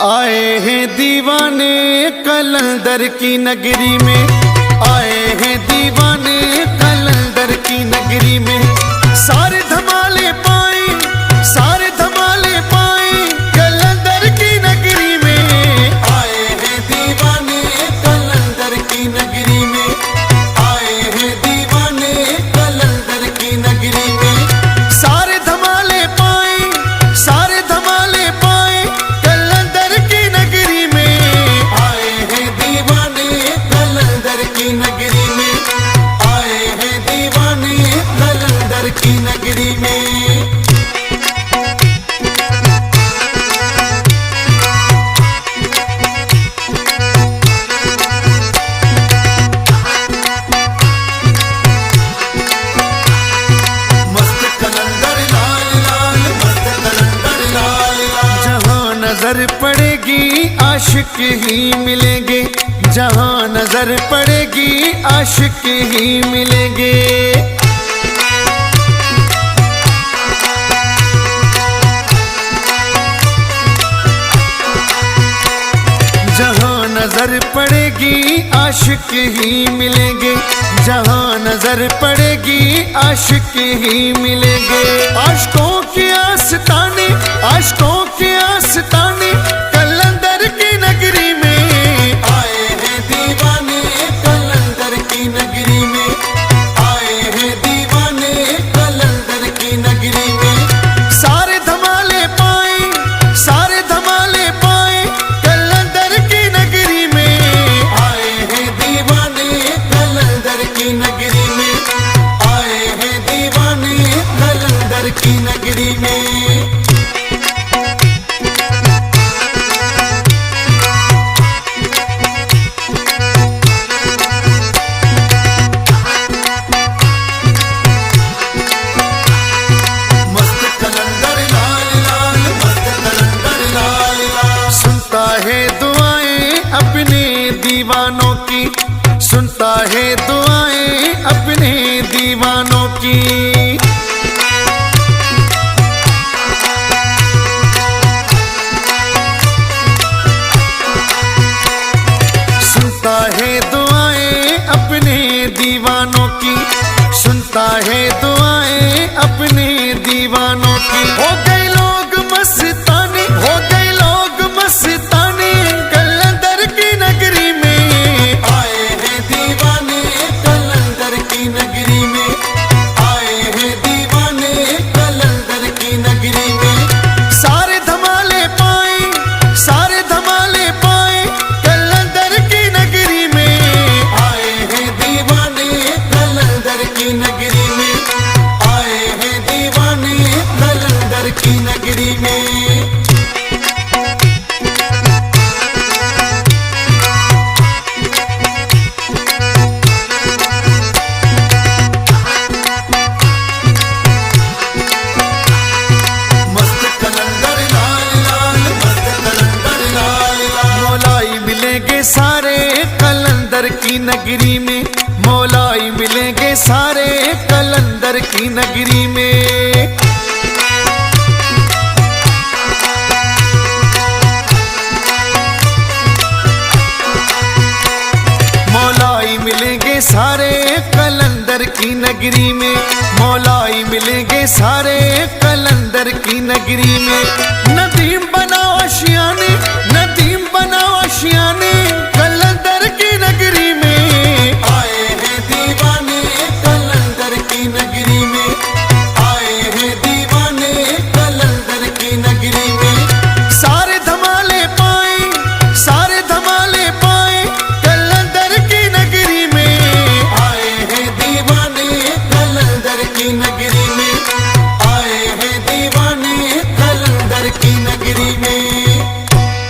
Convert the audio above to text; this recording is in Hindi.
आए हैं दीवाने कलंदर की नगरी में, आए हैं दीवाने कलंदर की नगरी में। सारे धमाले पाए, सारे धमाले पाए कलंदर की नगरी में। आए हैं दीवाने कलंदर की नगरी में, आए हैं दीवाने कलंदर की नगरी में। सारे धमाले पाए, सारे धमाले पाए कलंदर की नगरी में। आए हैं दीवाने कलंदर की नगरी में, आए हैं दीवाने कलंदर की नगरी में। नजर पड़ेगी आशिक ही मिलेंगे, जहां नजर पड़ेगी आशिक ही मिलेंगे। जहां नजर पड़ेगी आशिक ही मिलेंगे, जहां नजर पड़ेगी आशिक ही मिलेंगे। आशिकों की आस्ताने, आशिकों की आस्ताने कलंदर की नगरी में। आए हैं दीवाने कलंदर की नगरी में, आए हैं दीवाने कलंदर की नगरी में। सारे धमाले पाए, सारे धमाले पाए कलंदर की नगरी में। आए हैं दीवाने कलंदर की नगरी में, आए हैं दीवाने कलंदर की नगरी में। दीवानों की सुनता है दुआएं अपने दीवानों की। सुनता है दुआएं अपने दीवानों की, सुनता है दुआएं अपने दीवानों की। हो गए लोग मस्ताने, हो गए लोग मस्ताने कलंदर की नगरी में। आए हैं दीवाने कलंदर की नगरी में, आए हैं दीवाने कलंदर की नगरी में। सारे धमाले पाए, सारे धमाले पाए कलंदर की नगरी में। आए हैं दीवाने कलंदर की नगरी में, आए हैं दीवाने कलंदर की नगरी में। सारे कलंदर की नगरी में, मौलाई मिलेंगे सारे कलंदर की नगरी में। मौलाई मिलेंगे सारे कलंदर की नगरी में, मौलाई मिलेंगे सारे कलंदर की नगरी में। नदीम